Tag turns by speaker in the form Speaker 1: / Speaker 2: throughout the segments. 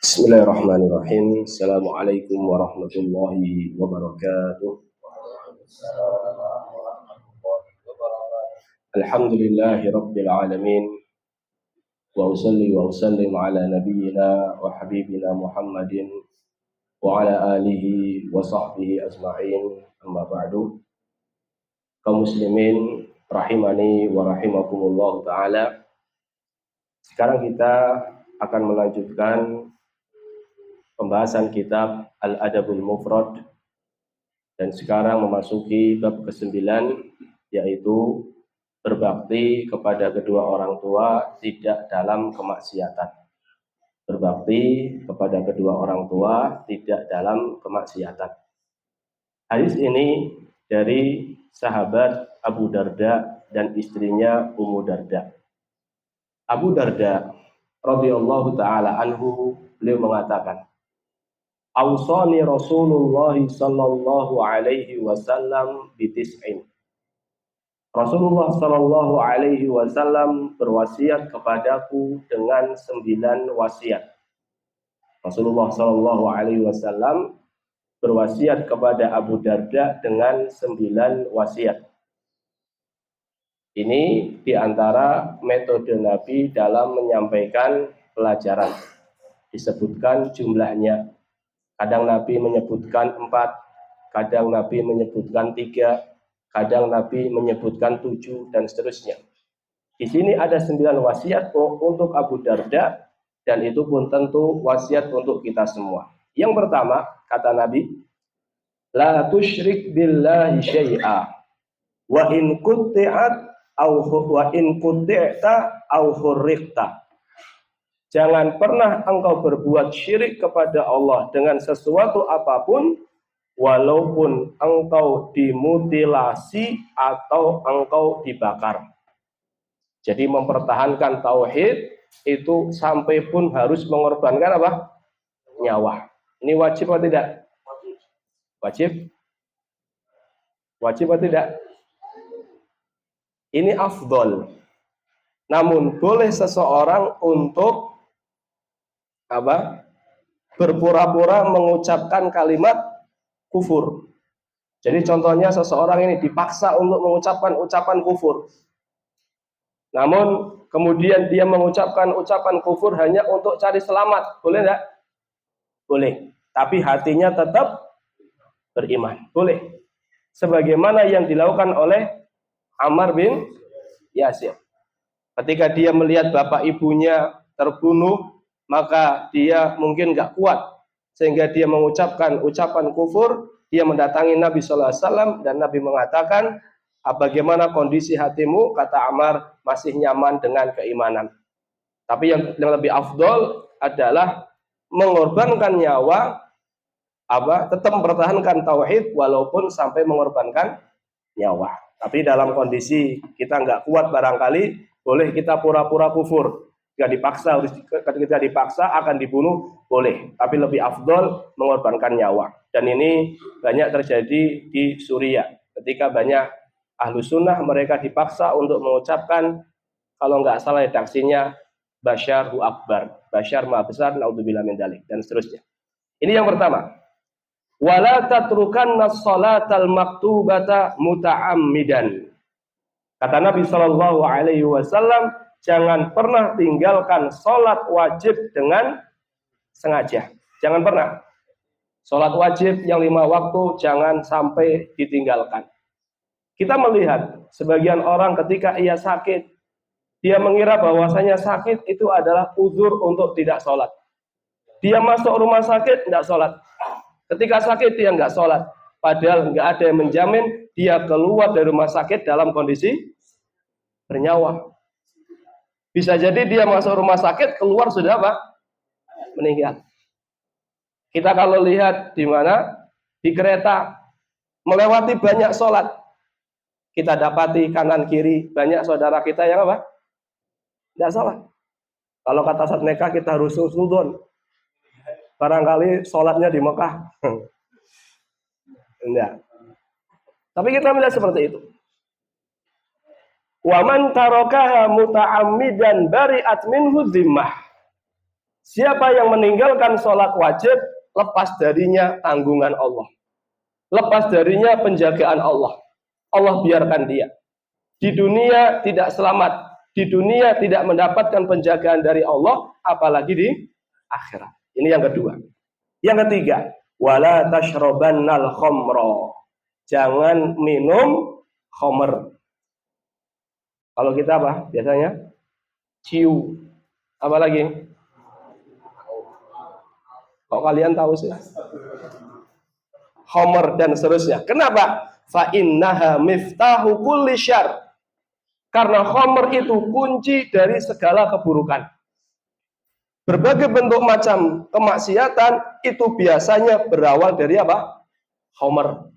Speaker 1: Bismillahirrahmanirrahim. Assalamualaikum warahmatullahi wabarakatuh. Alhamdulillahi rabbil alamin. Wa usalli wa usallim ala nabiyyina wa habibina Muhammadin wa ala alihi wa sahbihi ajma'in. Amma ba'du. Kaum muslimin rahimani wa rahimakumullah ta'ala. Sekarang kita akan melanjutkan pembahasan kitab Al-Adabul Mufrad, dan sekarang memasuki bab ke-9, yaitu berbakti kepada kedua orang tua tidak dalam kemaksiatan. Berbakti kepada kedua orang tua tidak dalam kemaksiatan. Hadis ini dari sahabat Abu Darda dan istrinya Ummu Darda. Abu Darda radhiyallahu taala anhu, beliau mengatakan, Ausani Rasulullah sallallahu alaihi wasallam bitis'in. Rasulullah sallallahu alaihi wasallam berwasiat kepadaku dengan 9 wasiat. Rasulullah sallallahu alaihi wasallam berwasiat kepada Abu Darda dengan 9 wasiat. Ini diantara metode Nabi dalam menyampaikan pelajaran. Disebutkan jumlahnya. Kadang Nabi menyebutkan 4, kadang Nabi menyebutkan 3, kadang Nabi menyebutkan 7, dan seterusnya. Di sini ada 9 wasiat untuk Abu Darda, dan itu pun tentu wasiat untuk kita semua. Yang pertama, kata Nabi, la tusyrik billahi syai'a wa in qutti'at wa in qutti'ta aw hurriqta. Jangan pernah engkau berbuat syirik kepada Allah dengan sesuatu apapun, walaupun engkau dimutilasi atau engkau dibakar. Jadi mempertahankan tauhid itu sampai pun harus mengorbankan apa? Nyawa. Ini wajib atau tidak? Wajib? Wajib atau tidak? Ini afdol. Namun boleh seseorang untuk berpura-pura mengucapkan kalimat kufur. Jadi contohnya seseorang ini dipaksa untuk mengucapkan ucapan kufur. Namun kemudian dia mengucapkan ucapan kufur hanya untuk cari selamat. Boleh enggak? Boleh. Tapi hatinya tetap beriman. Boleh. Sebagaimana yang dilakukan oleh Ammar bin Yasir. Ketika dia melihat bapak ibunya terbunuh, maka dia mungkin nggak kuat sehingga dia mengucapkan ucapan kufur. Dia mendatangi Nabi SAW dan Nabi mengatakan, bagaimana kondisi hatimu? Kata Ammar, masih nyaman dengan keimanan. Tapi yang lebih afdol adalah mengorbankan nyawa, tetap mempertahankan tauhid walaupun sampai mengorbankan nyawa. Tapi dalam kondisi kita nggak kuat barangkali, boleh kita pura-pura kufur. Ketika dipaksa akan dibunuh, boleh. Tapi lebih afdol mengorbankan nyawa. Dan ini banyak terjadi di Suriah. Ketika banyak ahlu sunnah, mereka dipaksa untuk mengucapkan, kalau nggak salah redaksinya, Basyar hu akbar. Basyar maha besar, naudzubillah min dzalik, dan seterusnya. Ini yang pertama. Wala tatrukanna sholatal maktubata muta'ammidan. Kata Nabi Shallallahu alaihi wasallam, jangan pernah tinggalkan sholat wajib dengan sengaja. Jangan pernah. Sholat wajib yang 5 waktu jangan sampai ditinggalkan. Kita melihat sebagian orang ketika ia sakit, dia mengira bahwasanya sakit itu adalah uzur untuk tidak sholat. Dia masuk rumah sakit, tidak sholat. Ketika sakit dia nggak sholat. Padahal nggak ada yang menjamin dia keluar dari rumah sakit dalam kondisi bernyawa. Bisa jadi dia masuk rumah sakit, keluar sudah apa? Meninggal. Kita kalau lihat di mana? Di kereta, melewati banyak sholat. Kita dapati kanan kiri banyak saudara kita yang apa? Tidak sholat. Kalau kata Ustaz Mekah kita harus sudon. Barangkali sholatnya di Mekah. Enggak. Tapi kita melihat seperti itu. Wa man tarakaha muta'ammidan bari'at minhu dhimmah. Siapa yang meninggalkan sholat wajib, lepas darinya tanggungan Allah. Lepas darinya penjagaan Allah. Allah biarkan dia. Di dunia tidak selamat. Di dunia tidak mendapatkan penjagaan dari Allah, apalagi di akhirat. Ini yang kedua. Yang ketiga, wala tashrabannal khamra. Jangan minum khamr. Kalau kita apa? Biasanya ciu. Apa lagi? Kok kalian tahu sih? Khamr dan seterusnya. Kenapa? Fa innaha miftahu kulli syarr. Karena khamr itu kunci dari segala keburukan. Berbagai bentuk macam kemaksiatan itu biasanya berawal dari apa? Khamr,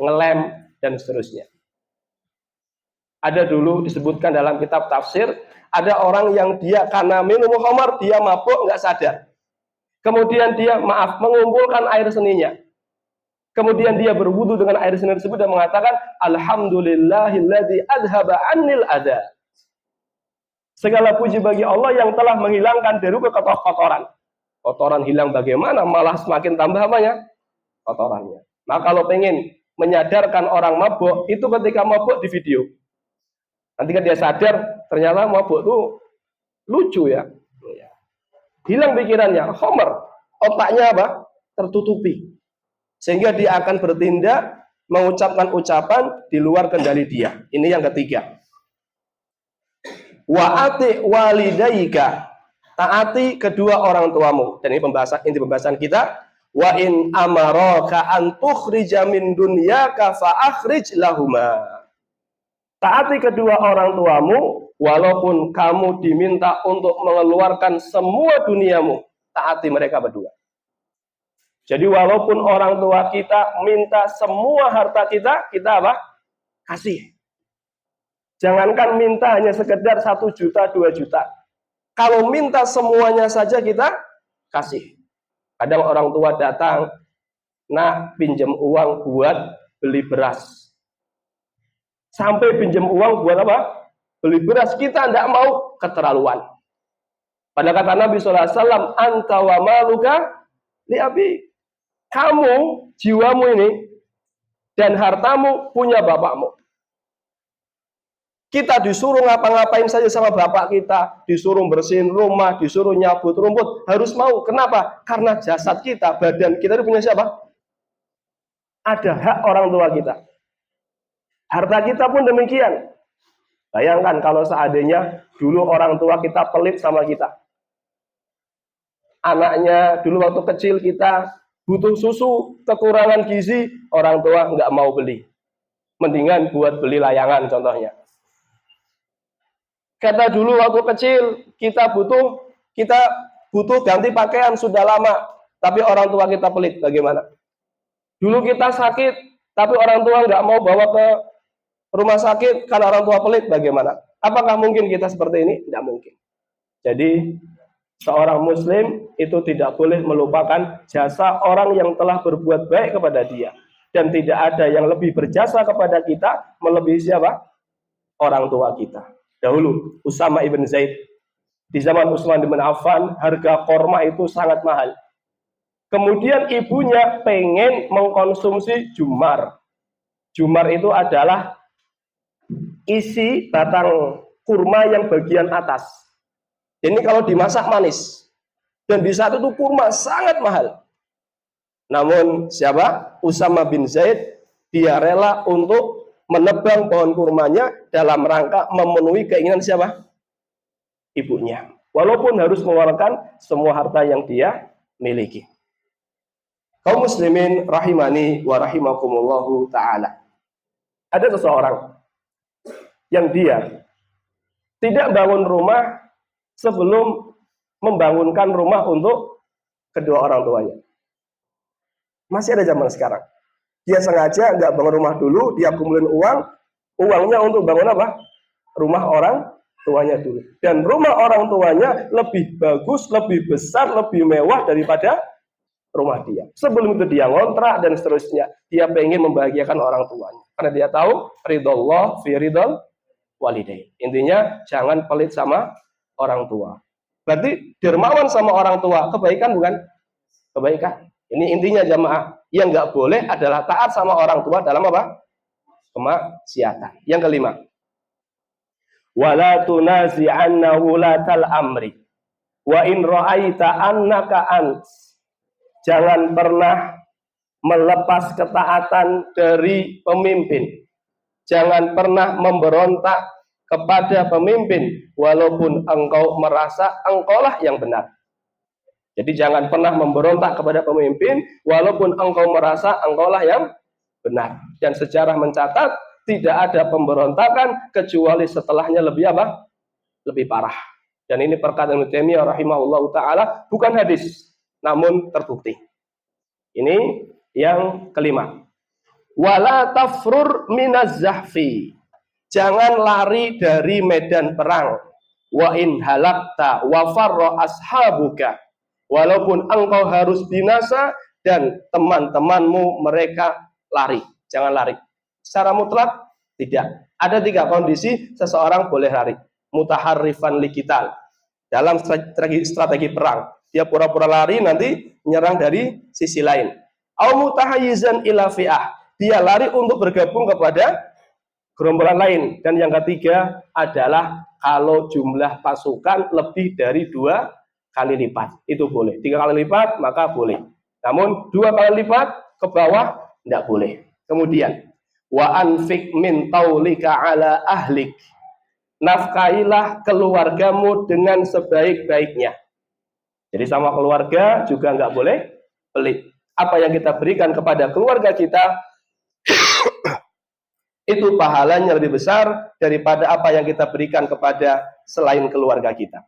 Speaker 1: ngelem, dan seterusnya. Ada dulu disebutkan dalam kitab tafsir, ada orang yang dia karena minum khamr, dia mabuk nggak sadar. Kemudian dia mengumpulkan air seninya. Kemudian dia berwudu dengan air seni tersebut dan mengatakan, Alhamdulillahilladzi adhaba annil adha. Segala puji bagi Allah yang telah menghilangkan dariku kotoran. Kotoran hilang bagaimana? Malah semakin tambah apanya? Kotorannya. Nah kalau pengen menyadarkan orang mabuk, itu ketika mabuk di video. Nanti kan dia sadar, ternyata mabuk itu lucu ya. Hilang pikirannya, khamr. Otaknya apa? Tertutupi. Sehingga dia akan bertindak, mengucapkan ucapan di luar kendali dia. Ini yang ketiga. Wa ati walidaika. Taati kedua orang tuamu. Dan ini pembahasan kita. Wa in amaraka an tukhrija min dunyaka fa akhrij lahuma. Taati kedua orang tuamu, walaupun kamu diminta untuk mengeluarkan semua duniamu, taati mereka berdua. Jadi walaupun orang tua kita minta semua harta kita, kita apa? Kasih. Jangankan minta hanya sekedar 1 juta, 2 juta. Kalau minta semuanya saja kita kasih. Kadang orang tua datang, nak pinjam uang buat beli beras. Sampai pinjam uang buat apa? Beli beras. Kita tidak mau, keterlaluan. Pada kata Nabi SAW, anta wa maluka li abi. Kamu, jiwamu ini, dan hartamu punya bapakmu. Kita disuruh ngapa-ngapain saja sama bapak kita. Disuruh bersihin rumah, disuruh nyabut rumput. Harus mau. Kenapa? Karena jasad kita, badan kita itu punya siapa? Ada hak orang tua kita. Harta kita pun demikian. Bayangkan kalau seandainya dulu orang tua kita pelit sama kita. Anaknya dulu waktu kecil kita butuh susu, kekurangan gizi, orang tua nggak mau beli. Mendingan buat beli layangan contohnya. Kata dulu waktu kecil kita butuh ganti pakaian sudah lama, tapi orang tua kita pelit. Bagaimana? Dulu kita sakit, tapi orang tua nggak mau bawa ke rumah sakit karena orang tua pelit. Bagaimana? Apakah mungkin kita seperti ini? Tidak mungkin. Jadi seorang muslim itu tidak boleh melupakan jasa orang yang telah berbuat baik kepada dia. Dan tidak ada yang lebih berjasa kepada kita melebihi siapa? Orang tua kita. Dahulu Usama ibn Zaid, di zaman Utsman bin Affan, harga korma itu sangat mahal. Kemudian ibunya pengen mengkonsumsi jumar. Jumar itu adalah isi batang kurma yang bagian atas. Ini kalau dimasak manis. Dan di saat itu kurma sangat mahal. Namun siapa? Usama bin Zaid, dia rela untuk menebang pohon kurmanya dalam rangka memenuhi keinginan siapa? Ibunya. Walaupun harus mengeluarkan semua harta yang dia miliki. Kaum muslimin rahimani wa rahimakumullahu ta'ala. Ada seseorang yang dia tidak bangun rumah sebelum membangunkan rumah untuk kedua orang tuanya. Masih ada zaman sekarang. Dia sengaja nggak bangun rumah dulu, dia kumpulin uangnya untuk bangun apa? Rumah orang tuanya dulu. Dan rumah orang tuanya lebih bagus, lebih besar, lebih mewah daripada rumah dia. Sebelum itu dia ngontrak dan seterusnya. Dia pengen membahagiakan orang tuanya. Karena dia tahu ridhollah fi ridhol walidain. Intinya jangan pelit sama orang tua. Berarti dermawan sama orang tua, kebaikan bukan? Kebaikan. Ini intinya jamaah. Yang nggak boleh adalah taat sama orang tua dalam apa? Kemaksiatan. Yang kelima, wala tunazi'anna wulatal amri wa in ra'aita annaka ans. Jangan pernah melepas ketaatan dari pemimpin. Jangan pernah memberontak kepada pemimpin walaupun engkau merasa engkaulah yang benar. Jadi jangan pernah memberontak kepada pemimpin walaupun engkau merasa engkaulah yang benar. Dan sejarah mencatat tidak ada pemberontakan kecuali setelahnya lebih apa? Lebih parah. Dan ini perkataan Ibnu Taimiyah rahimahullahu taala, bukan hadis, namun terbukti. Ini yang kelima. Wala tafrur minaz zahfi. Jangan lari dari medan perang. Wa in halakta wa farra ashabuka. Walaupun engkau harus binasa dan teman-temanmu mereka lari. Jangan lari. Secara mutlak tidak. Ada 3 kondisi seseorang boleh lari. Mutaharrifan liqital. Dalam strategi perang. Dia pura-pura lari, nanti menyerang dari sisi lain. Au mutahayyizan ila fi'ah. Dia lari untuk bergabung kepada gerombolan lain. Dan yang ketiga adalah kalau jumlah pasukan lebih dari 2 kali lipat. Itu boleh. 3 kali lipat maka boleh. Namun 2 kali lipat ke bawah tidak boleh. Kemudian wa anfik min taulika ala ahlik. Nafkahilah keluargamu dengan sebaik-baiknya. Jadi sama keluarga juga nggak boleh pelit. Apa yang kita berikan kepada keluarga kita itu pahalanya lebih besar daripada apa yang kita berikan kepada selain keluarga kita.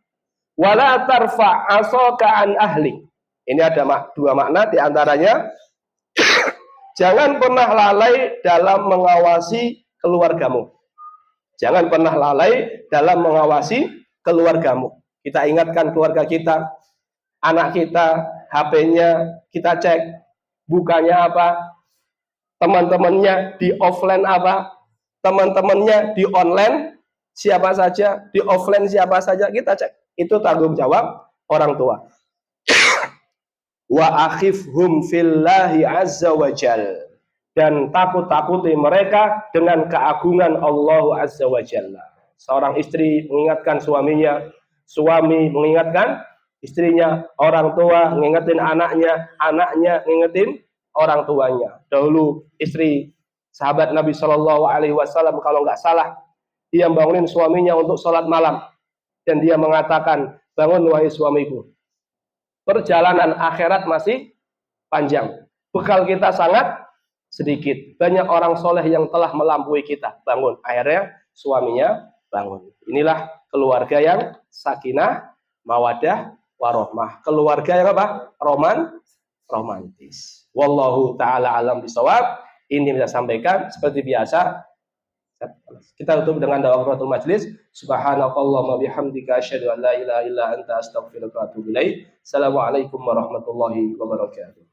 Speaker 1: Wala tarfa asaka an ahli. Ini ada 2 makna, diantaranya jangan pernah lalai dalam mengawasi keluargamu. Jangan pernah lalai dalam mengawasi keluargamu. Kita ingatkan keluarga kita, anak kita, HP-nya kita cek, bukanya apa, teman-temannya di offline apa, teman-temannya di online siapa saja, di offline siapa saja, kita cek. Itu tanggung jawab orang tua. Wa akhifhum fillahi azza wa jal. Dan takut-takuti mereka dengan keagungan Allah azza wa jalla. Seorang istri mengingatkan suaminya, suami mengingatkan istrinya, orang tua mengingetin anaknya, anaknya mengingetin orang tuanya. Dahulu istri sahabat Nabi Shallallahu Alaihi Wasallam kalau nggak salah, dia bangunin suaminya untuk sholat malam dan dia mengatakan, bangun wahai suamiku, perjalanan akhirat masih panjang, bekal kita sangat sedikit, banyak orang soleh yang telah melampaui kita, bangun. Akhirnya suaminya bangun. Inilah keluarga yang sakinah, mawadah, warohmah. Keluarga yang apa? Romantis. Wallahu ta'ala alam bisawab. Ini bisa sampaikan seperti biasa. Kita tutup dengan doa kafaratul majlis. Subhanakallahumma bihamdika asyhadu an la ilaha illa anta astaghfiruka wa atubu ilaik. Assalamualaikum warahmatullahi wabarakatuh.